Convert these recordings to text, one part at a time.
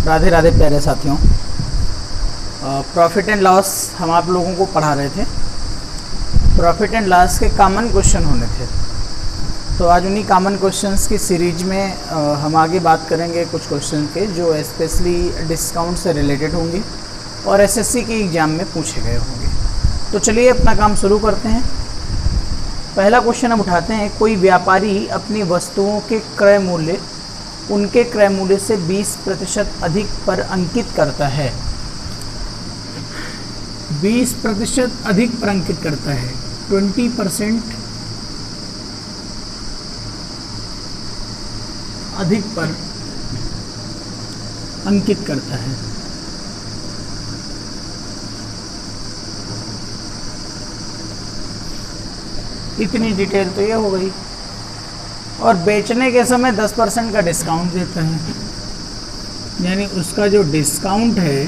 राधे राधे प्यारे साथियों। Profit and loss हम आप लोगों को पढ़ा रहे थे। प्रॉफिट एंड लॉस के कॉमन क्वेश्चन होने थे, तो आज उन्हीं कॉमन क्वेश्चंस की सीरीज में हम आगे बात करेंगे कुछ क्वेश्चन के जो स्पेशली डिस्काउंट से रिलेटेड होंगे और एसएससी के एग्ज़ाम में पूछे गए होंगे। तो चलिए अपना काम शुरू करते हैं। पहला क्वेश्चन हम उठाते हैं। कोई व्यापारी अपनी वस्तुओं के क्रय मूल्य उनके क्रय मूल्य से 20% अधिक पर अंकित करता है। 20% अधिक पर अंकित करता है, 20% अधिक पर अंकित करता है। इतनी डिटेल तो ये हो गई। और बेचने के समय 10% का डिस्काउंट देता है, यानी उसका जो डिस्काउंट है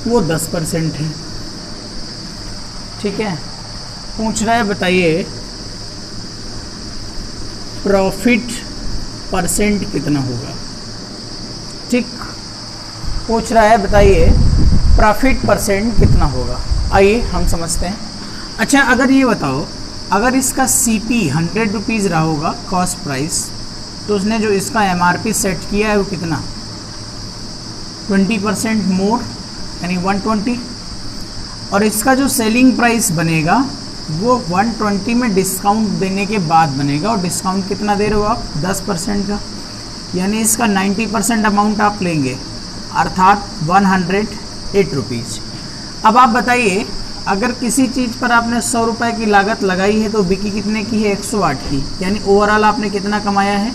वो 10% है। ठीक है, पूछ रहा है बताइए प्रॉफिट परसेंट कितना होगा। ठीक, पूछ रहा है बताइए प्रॉफिट परसेंट कितना होगा। आइए हम समझते हैं। अच्छा, अगर ये बताओ, अगर इसका CP 100 रुपीज़ रहा होगा कॉस्ट प्राइस, तो उसने जो इसका MRP सेट किया है वो कितना, 20% मोर यानी 120। और इसका जो सेलिंग प्राइस बनेगा वो 120 में डिस्काउंट देने के बाद बनेगा। और डिस्काउंट कितना दे रहे हो आप, 10% का, यानी इसका 90% अमाउंट आप लेंगे, अर्थात 108 रुपीज़। अब आप बताइए, अगर किसी चीज़ पर आपने 100 रुपये की लागत लगाई है तो बिकी कितने की है, 108 की, यानी ओवरऑल आपने कितना कमाया है,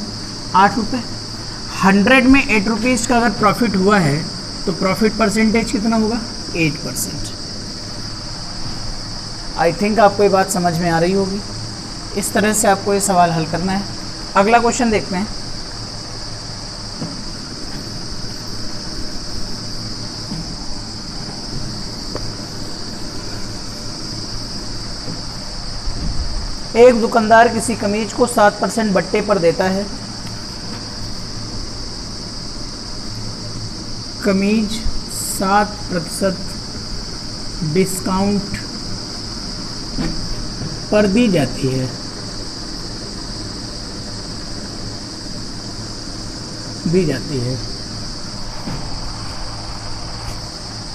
8 रुपये। 100 में 8 रुपीज़ का अगर प्रॉफिट हुआ है तो प्रॉफिट परसेंटेज कितना होगा, 8%। आई थिंक आपको ये बात समझ में आ रही होगी। इस तरह से आपको ये सवाल हल करना है। अगला क्वेश्चन देखते हैं। एक दुकानदार किसी कमीज को 7% बट्टे पर देता है। कमीज 7% डिस्काउंट पर दी जाती है,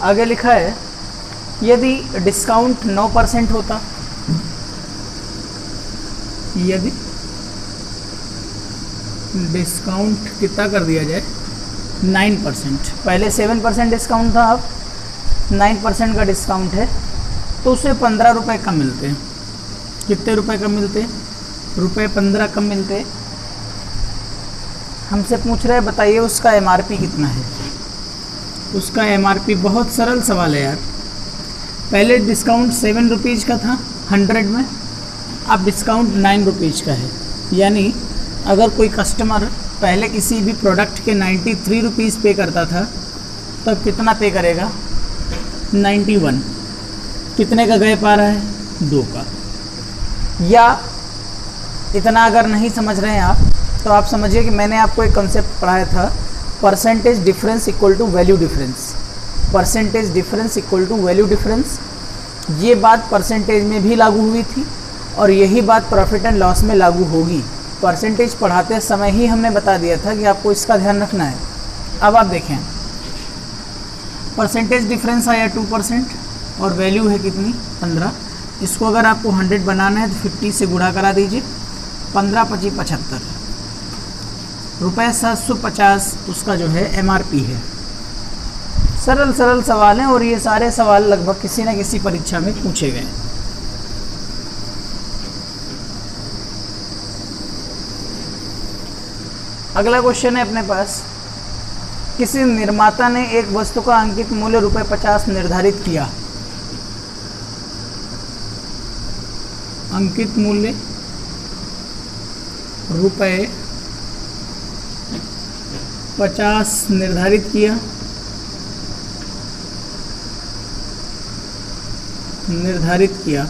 आगे लिखा है यदि डिस्काउंट 9% होता, यदि डिस्काउंट कितना कर दिया जाए, 9%। पहले 7% डिस्काउंट था, अब 9% का डिस्काउंट है, तो उसे 15 रुपये कम मिलते हैं। कितने रुपए कम मिलते हैं, रुपये 15 कम मिलते हैं। हमसे पूछ रहे हैं बताइए उसका MRP कितना है। उसका MRP बहुत सरल सवाल है यार। पहले डिस्काउंट 7 रुपीज़ का था 100 में, अब डिस्काउंट 9 रुपीज़ का है। यानी अगर कोई कस्टमर पहले किसी भी प्रोडक्ट के 93 रुपीज़ पे करता था, तब कितना पे करेगा, 91। कितने का गैप आ रहा है, 2 का। या इतना अगर नहीं समझ रहे हैं आप, तो आप समझिए कि मैंने आपको एक कॉन्सेप्ट पढ़ाया था, percentage difference equal to value difference. Percentage difference equal to value difference, ये बात परसेंटेज में भी लागू हुई थी और यही बात प्रॉफिट एंड लॉस में लागू होगी। परसेंटेज पढ़ाते समय ही हमने बता दिया था कि आपको इसका ध्यान रखना है। अब आप देखें, परसेंटेज डिफरेंस आया 2% और वैल्यू है कितनी, 15। इसको अगर आपको 100 बनाना है तो 50 से गुणा करा दीजिए, 15 25 75 रुपये 750 उसका जो है MRP है। सरल सरल सवाल हैं और ये सारे सवाल लगभग किसी न किसी परीक्षा में पूछे गए। अगला क्वेश्चन है अपने पास। किसी निर्माता ने एक वस्तु का अंकित मूल्य ₹50 निर्धारित किया। अंकित मूल्य ₹50 निर्धारित किया।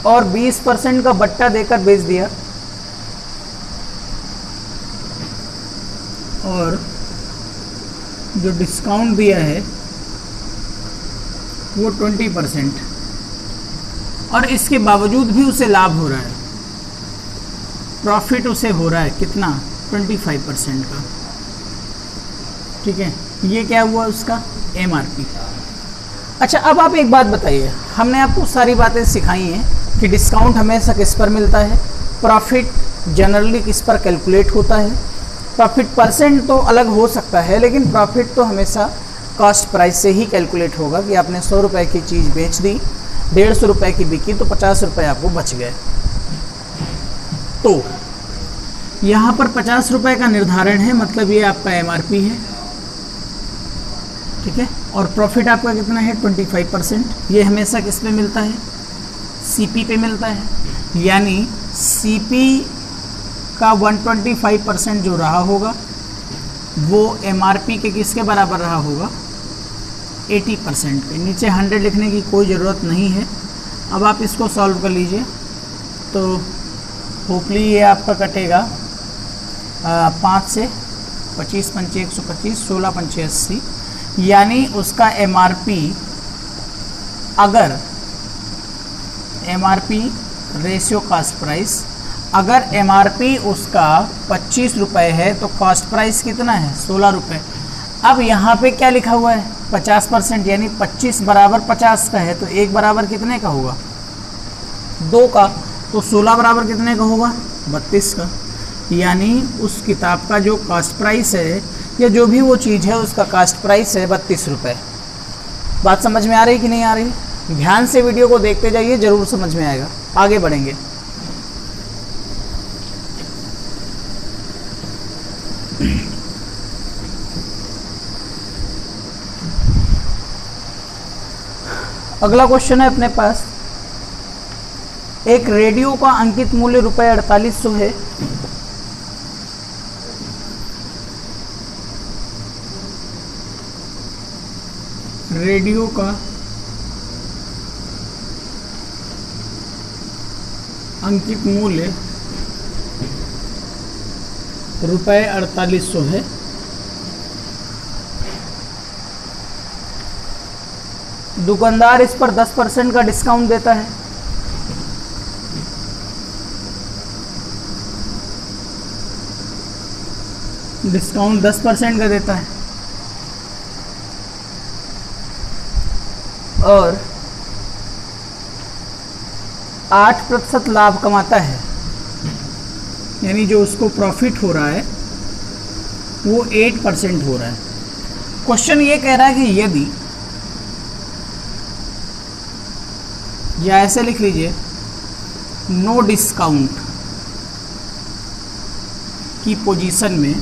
और 20% का बट्टा देकर बेच दिया, और जो डिस्काउंट दिया है वो 20%, और इसके बावजूद भी उसे लाभ हो रहा है, प्रॉफिट उसे हो रहा है कितना, 25% का। ठीक है, ये क्या हुआ उसका MRP। अच्छा, अब आप एक बात बताइए, हमने आपको सारी बातें सिखाई हैं कि डिस्काउंट हमेशा किस पर मिलता है, प्रॉफिट जनरली किस पर कैलकुलेट होता है, प्रॉफिट परसेंट तो अलग हो सकता है, लेकिन प्रॉफिट तो हमेशा कॉस्ट प्राइस से ही कैलकुलेट होगा कि आपने 100 रुपये की चीज़ बेच दी, 150 रुपये की बिकी तो 50 रुपये आपको बच गए। तो यहाँ पर 50 रुपये का निर्धारण है, मतलब ये आपका MRP है। ठीक है, और प्रॉफिट आपका कितना है, 25%। ये हमेशा किस पे मिलता है, CP पे मिलता है, यानी CP का 125% जो रहा होगा वो MRP के किसके बराबर रहा होगा, 80% पे। नीचे 100 लिखने की कोई ज़रूरत नहीं है। अब आप इसको सॉल्व कर लीजिए तो होपली ये आपका कटेगा 5 से 25 पंचे 125, 16 पंचे 80, यानी उसका MRP, अगर MRP रेशियो कास्ट प्राइस, अगर MRP उसका 25 रुपये है तो कॉस्ट प्राइस कितना है, 16 रुपये। अब यहाँ पे क्या लिखा हुआ है, 50%, यानी 25 बराबर 50 का है, तो 1 बराबर कितने का होगा, 2 का, तो 16 बराबर कितने का होगा, 32 का। यानी उस किताब का जो कास्ट प्राइस है या जो भी वो चीज़ है उसका कास्ट प्राइस है 32 रुपये। बात समझ में आ रही कि नहीं आ रही? ध्यान से वीडियो को देखते जाइए, ज़रूर समझ में आएगा। आगे बढ़ेंगे। अगला क्वेश्चन है अपने पास, एक रेडियो का अंकित मूल्य ₹4800 है। रेडियो का अंकित मूल्य ₹4800 है। दुकानदार इस पर 10% का डिस्काउंट देता है। डिस्काउंट 10% का देता है और 8% लाभ कमाता है, यानी जो उसको प्रॉफिट हो रहा है वो 8% हो रहा है। क्वेश्चन ये कह रहा है कि यदि, या ऐसे लिख लीजिए, नो डिस्काउंट की पोजीशन में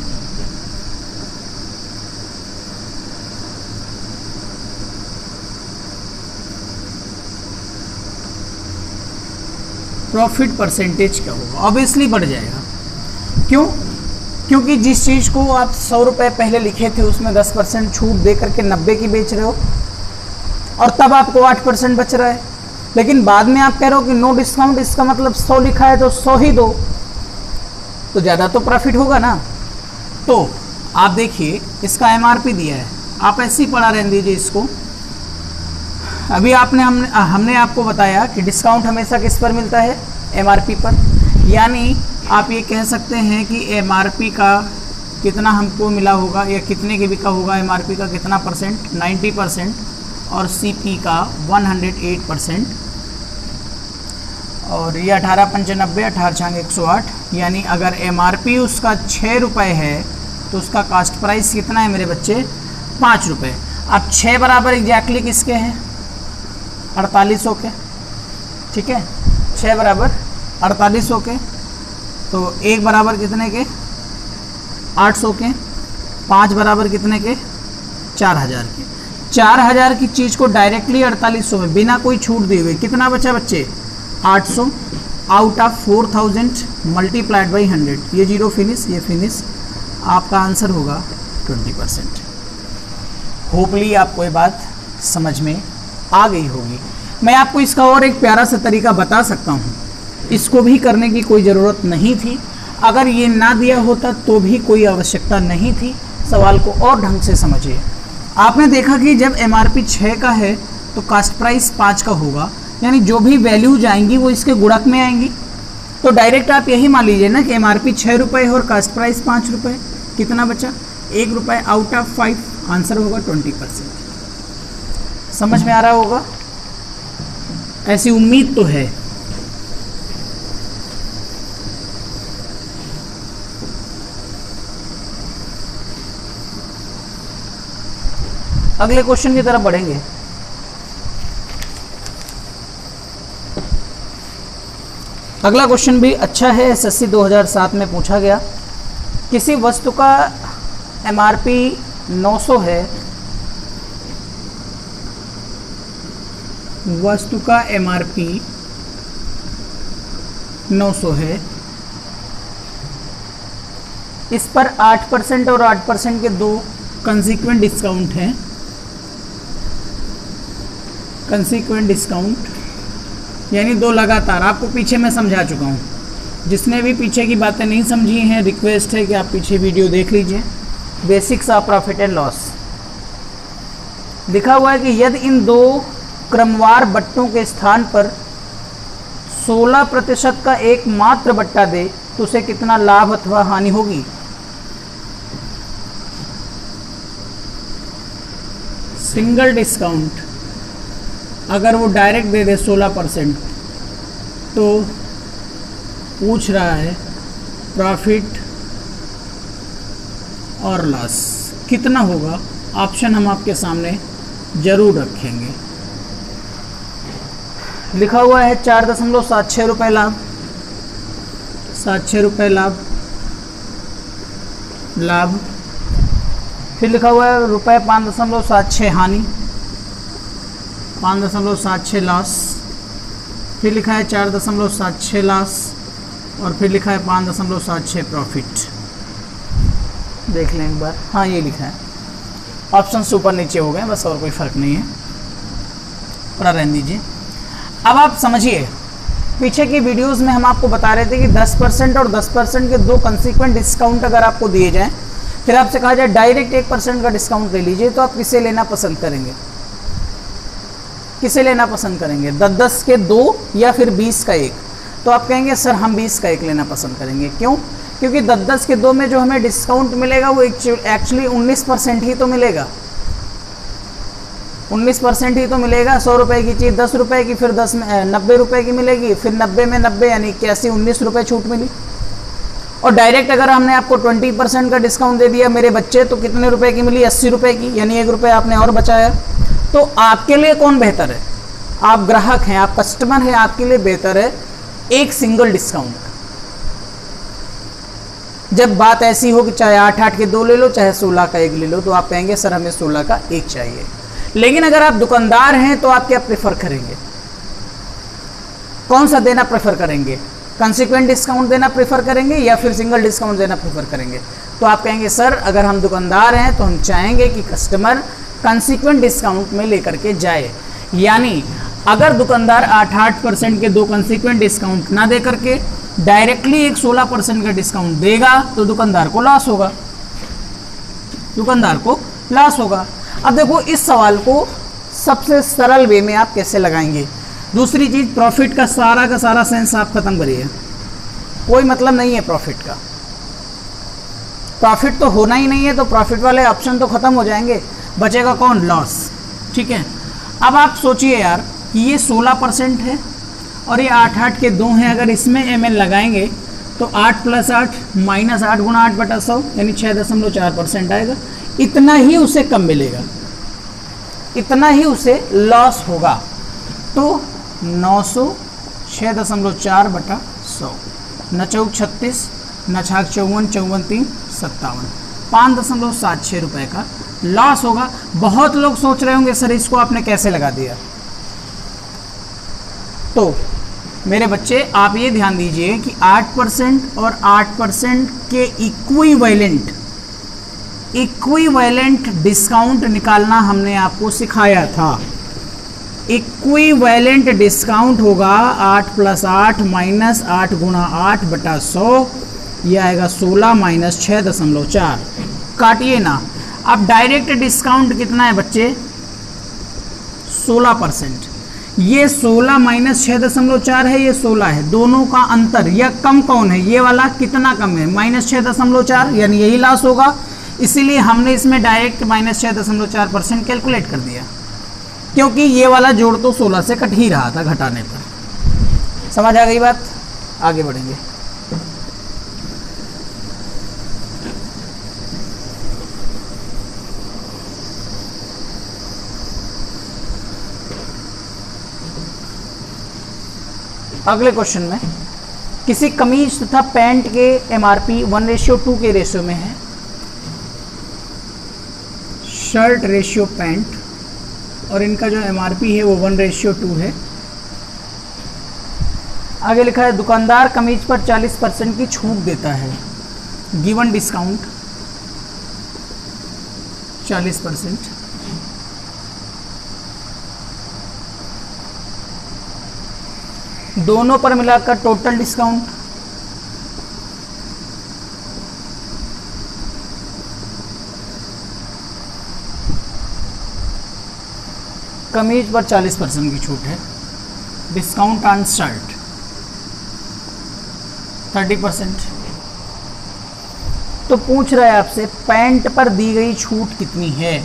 प्रॉफिट परसेंटेज क्या होगा, ऑब्वियसली बढ़ जाएगा। क्यों? क्योंकि जिस चीज़ को आप 100 रुपये पहले लिखे थे उसमें 10% छूट दे करके 90 की बेच रहे हो और तब आपको 8% बच रहा है, लेकिन बाद में आप कह रहे हो कि नो डिस्काउंट, इसका मतलब 100 लिखा है तो 100 ही दो, तो ज़्यादा तो प्रॉफिट होगा ना। तो आप देखिए इसका MRP दिया है, आप ऐसे ही पढ़ा रहने दीजिए इसको। अभी हमने आपको बताया कि डिस्काउंट हमेशा किस पर मिलता है, MRP पर, यानी आप ये कह सकते हैं कि MRP का कितना हमको मिला होगा या कितने के बिका होगा, MRP का कितना परसेंट, 90%, और CP का 108%, और ये 18 पंचे 90, 18 छांग 108, यानी अगर MRP उसका 6 रुपये है तो उसका कास्ट प्राइस कितना है मेरे बच्चे, 5 रुपये। अब 6 बराबर एग्जैक्टली किसके हैं, 4800 के। ठीक है, 6 बराबर 4800 के, तो 1 बराबर कितने के, 800 के, 5 बराबर कितने के, 4000 के। 4000 की चीज़ को डायरेक्टली 4800 में बिना कोई छूट दिए हुए कितना बचा बच्चे, 800 आउट ऑफ 4000 मल्टीप्लाइड बाई 100, ये जीरो फिनिश, ये फिनिश, आपका आंसर होगा 20%। होपली आपको ये बात समझ में आ गई होगी। मैं आपको इसका और एक प्यारा सा तरीका बता सकता हूँ, इसको भी करने की कोई ज़रूरत नहीं थी, अगर ये ना दिया होता तो भी कोई आवश्यकता नहीं थी। सवाल को और ढंग से समझिए। आपने देखा कि जब MRP 6 का है तो कास्ट प्राइस 5 का होगा, यानी जो भी वैल्यूज आएंगी वो इसके गुणक में आएंगी। तो डायरेक्ट आप यही मान लीजिए ना कि MRP 6 रुपये और कास्ट प्राइस 5 रुपये, कितना बचा 1 रुपये आउट ऑफ 5, आंसर होगा 20%। समझ में आ रहा होगा, ऐसी उम्मीद तो है। अगले क्वेश्चन की तरफ बढ़ेंगे। अगला क्वेश्चन भी अच्छा है, SSC 2007 में पूछा गया। किसी वस्तु का MRP 900 है, वस्तु का MRP 900 है, इस पर 8% और 8% के दो कंसीक्वेंट डिस्काउंट हैं। कंसीक्वेंट डिस्काउंट यानी दो लगातार, आपको पीछे मैं समझा चुका हूँ। जिसने भी पीछे की बातें नहीं समझी हैं, रिक्वेस्ट है कि आप पीछे वीडियो देख लीजिए, basics of profit and loss. लिखा हुआ है कि यदि इन दो क्रमवार बट्टों के स्थान पर 16% का एकमात्र बट्टा दे तो उसे कितना लाभ अथवा हानि होगी। सिंगल डिस्काउंट अगर वो डायरेक्ट दे दे 16%, तो पूछ रहा है प्रॉफिट और लॉस कितना होगा। ऑप्शन हम आपके सामने जरूर रखेंगे। लिखा हुआ है 4.76 रुपये लाभ, 76 रुपये लाभ। फिर लिखा हुआ है रुपये 5.76 हानि, 5.76 लॉस। फिर लिखा है 4.76 लॉस और फिर लिखा है 5.76 प्रॉफिट। देख लें एक बार, हाँ ये लिखा है। ऑप्शन ऊपर नीचे हो गए बस, और कोई फ़र्क नहीं है, थोड़ा रहने दीजिए। अब आप समझिए, पीछे की वीडियोस में हम आपको बता रहे थे कि 10% और 10% के दो कंसीक्वेंट डिस्काउंट अगर आपको दिए जाएं, फिर आपसे कहा जाए डायरेक्ट 1% का डिस्काउंट ले लीजिए, तो आप किसे लेना पसंद करेंगे? किसे लेना पसंद करेंगे? 10-10 के दो या फिर 20 का एक? तो आप कहेंगे सर हम 20 का एक लेना पसंद करेंगे। क्यों? क्योंकि 10-10 के दो में जो हमें डिस्काउंट मिलेगा वो एक्चुअली 19% ही तो मिलेगा, 19% ही तो मिलेगा। 100 रुपये की चीज़ 10 रुपये की, फिर 90 रुपये की मिलेगी, फिर 90 में 90 यानी 19 रुपये छूट मिली। और डायरेक्ट अगर हमने आपको 20% का डिस्काउंट दे दिया मेरे बच्चे, तो कितने रुपए की मिली? 80 रुपये की, यानी 1 रुपये आपने और बचाया। तो आपके लिए कौन बेहतर है? आप ग्राहक हैं, आप कस्टमर हैं, आपके लिए बेहतर है एक सिंगल डिस्काउंट। जब बात ऐसी हो कि चाहे 8-8 के दो ले लो, चाहे 16 का एक ले लो, तो आप कहेंगे सर हमें 16 का एक चाहिए। लेकिन अगर आप दुकानदार हैं तो आप क्या प्रेफर करेंगे? कौन सा देना प्रेफर करेंगे? कंसीक्वेंट डिस्काउंट देना प्रेफर करेंगे या फिर सिंगल डिस्काउंट देना प्रेफर करेंगे? तो आप कहेंगे सर अगर हम दुकानदार हैं तो हम चाहेंगे कि कस्टमर कंसीक्वेंट डिस्काउंट में लेकर के जाए। यानी अगर दुकानदार 8-8% के दो कंसीक्वेंट डिस्काउंट ना दे करके डायरेक्टली एक 16% का डिस्काउंट देगा तो दुकानदार को लॉस होगा, दुकानदार को लॉस होगा। अब देखो इस सवाल को सबसे सरल वे में आप कैसे लगाएंगे। दूसरी चीज़, प्रॉफिट का सारा सेंस आप खत्म करिए, कोई मतलब नहीं है प्रॉफिट का। प्रॉफिट तो होना ही नहीं है, तो प्रॉफिट वाले ऑप्शन तो खत्म हो जाएंगे, बचेगा कौन? लॉस। ठीक है, अब आप सोचिए यार कि ये 16% है और ये 8-8 के दो हैं, अगर इसमें ml लगाएंगे तो 8 + 8 - 8 × 8/100 यानी 6.4% आएगा। इतना ही उसे कम मिलेगा, इतना ही उसे लॉस होगा। तो 900 6.4/100, 9 चौक 36, 9 छाक 54, 54 3 57, 5.76 रुपये का लॉस होगा। बहुत लोग सोच रहे होंगे सर इसको आपने कैसे लगा दिया। तो मेरे बच्चे आप ये ध्यान दीजिए कि 8% और 8% के इक्विवेलेंट डिस्काउंट निकालना हमने आपको सिखाया था। इक्विवेलेंट डिस्काउंट होगा 8 + 8 माइनस 8 गुणा 8 बटा 100, यह आएगा 16 माइनस 6.4। काटिए ना। अब डायरेक्ट डिस्काउंट कितना है बच्चे? 16%। ये 16 माइनस 6.4 है, ये 16 है। दोनों का अंतर या कम कौन है? ये वाला कितना कम है? -6.4, यानी यही लॉस होगा। इसीलिए हमने इसमें डायरेक्ट -6.4% कैलकुलेट कर दिया, क्योंकि ये वाला जोड़ तो 16 से कट ही रहा था घटाने पर। समझ आ गई बात? आगे बढ़ेंगे। अगले क्वेश्चन में किसी कमीज तथा पैंट के एमआरपी 1:2 के रेशियो में है। शर्ट रेशियो पैंट, और इनका जो एमआरपी है वो 1:2 है। आगे लिखा है दुकानदार कमीज पर 40% की छूट देता है। Given discount 40%। दोनों पर मिलाकर टोटल डिस्काउंट कमीज पर 40% की छूट है। Discount on shirt 30%। तो पूछ रहा है आपसे पैंट पर दी गई छूट कितनी है।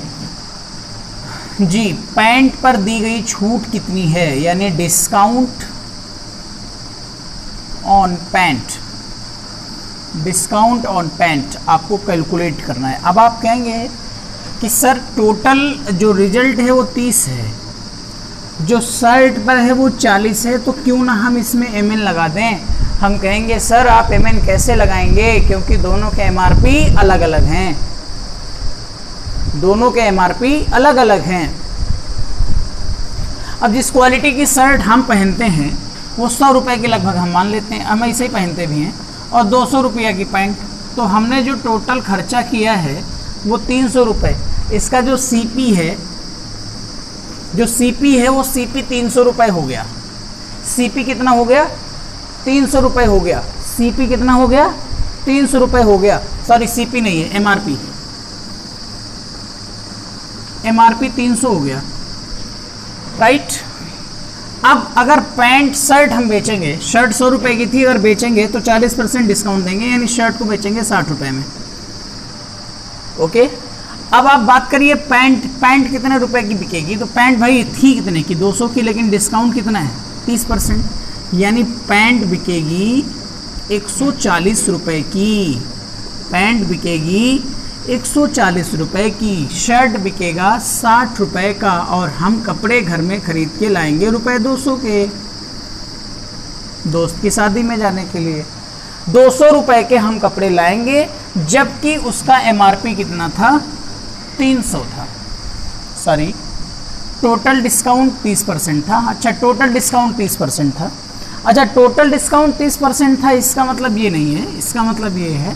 जी, पैंट पर दी गई छूट कितनी है, यानी discount on pant, discount on pant आपको कैलकुलेट करना है। अब आप कहेंगे कि सर टोटल जो रिजल्ट है वो 30 है, जो शर्ट पर है वो 40 है, तो क्यों ना हम इसमें mn लगा दें। हम कहेंगे सर आप mn कैसे लगाएंगे, क्योंकि दोनों के एमआरपी अलग अलग हैं, दोनों के एमआरपी अलग अलग हैं। अब जिस क्वालिटी की शर्ट हम पहनते हैं वो 100 रुपये के लगभग हम मान लेते हैं, हम ऐसे ही पहनते भी हैं, और 200 रुपया की पैंट, तो हमने जो टोटल खर्चा किया है वो 300 रुपये। इसका जो सीपी है, जो सीपी है वो सीपी 300 रुपये हो गया। सीपी कितना हो गया? 300 रुपये हो गया। सीपी कितना हो गया? 300 रुपये हो गया। सॉरी, सीपी नहीं है, एमआरपी। एमआरपी 300 हो गया, राइट। अब अगर पैंट शर्ट हम बेचेंगे, शर्ट 100 रुपये की थी, अगर बेचेंगे तो 40% डिस्काउंट देंगे, यानी शर्ट को बेचेंगे 60 रुपये में। ओके। अब आप बात करिए पैंट, पैंट कितने रुपए की बिकेगी, तो पैंट भाई थी कितने की? 200 की, लेकिन डिस्काउंट कितना है? 30%, यानी पैंट बिकेगी 140 रुपये की। पैंट बिकेगी 140 रुपये की, शर्ट बिकेगा 60 रुपये का, और हम कपड़े घर में खरीद के लाएंगे रुपए 200 के, दोस्त की शादी में जाने के लिए 200 रुपये के हम कपड़े लाएंगे, जबकि उसका एमआरपी कितना था? 300 था। सॉरी, टोटल डिस्काउंट 30% था। अच्छा, टोटल डिस्काउंट 30% था। अच्छा, टोटल डिस्काउंट 30% था, इसका मतलब ये नहीं है, इसका मतलब ये है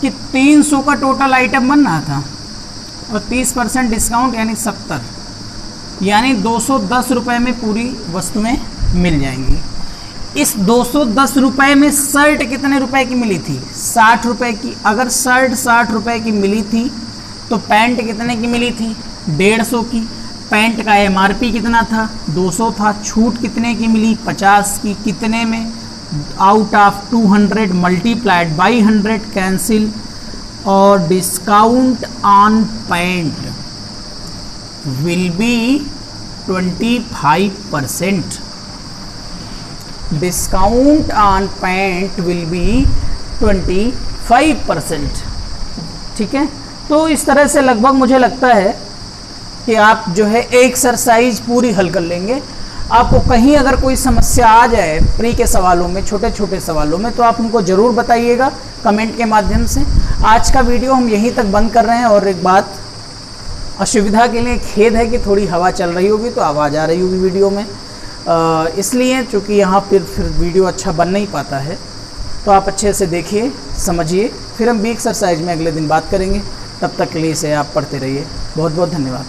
कि 300 का टोटल आइटम बन रहा था और 30% डिस्काउंट यानी 70, यानी 210 रुपये में पूरी वस्तुएं मिल जाएंगी। इस 210 रुपये में शर्ट कितने रुपए की मिली थी? 60 रुपये की। अगर शर्ट 60 रुपये की मिली थी तो पैंट कितने की मिली थी? 150 की। पैंट का एमआरपी कितना था? 200 था। छूट कितने की मिली? 50 की। कितने में? Out of 200 multiplied by 100, cancel, और discount on pant will be 25%। Discount on pant will be 25%। ठीक है, तो इस तरह से लगभग मुझे लगता है कि आप जो है एक्सरसाइज पूरी हल कर लेंगे। आपको कहीं अगर कोई समस्या आ जाए प्री के सवालों में, छोटे छोटे सवालों में, तो आप हमको ज़रूर बताइएगा कमेंट के माध्यम से। आज का वीडियो हम यहीं तक बंद कर रहे हैं। और एक बात, असुविधा के लिए खेद है कि थोड़ी हवा चल रही होगी तो आवाज़ आ रही होगी वीडियो में, इसलिए चूँकि यहाँ फिर वीडियो अच्छा बन नहीं पाता है। तो आप अच्छे से देखिए, समझिए, फिर हम भी एक्सरसाइज में अगले दिन बात करेंगे। तब तक के लिए इसे आप पढ़ते रहिए। बहुत बहुत धन्यवाद।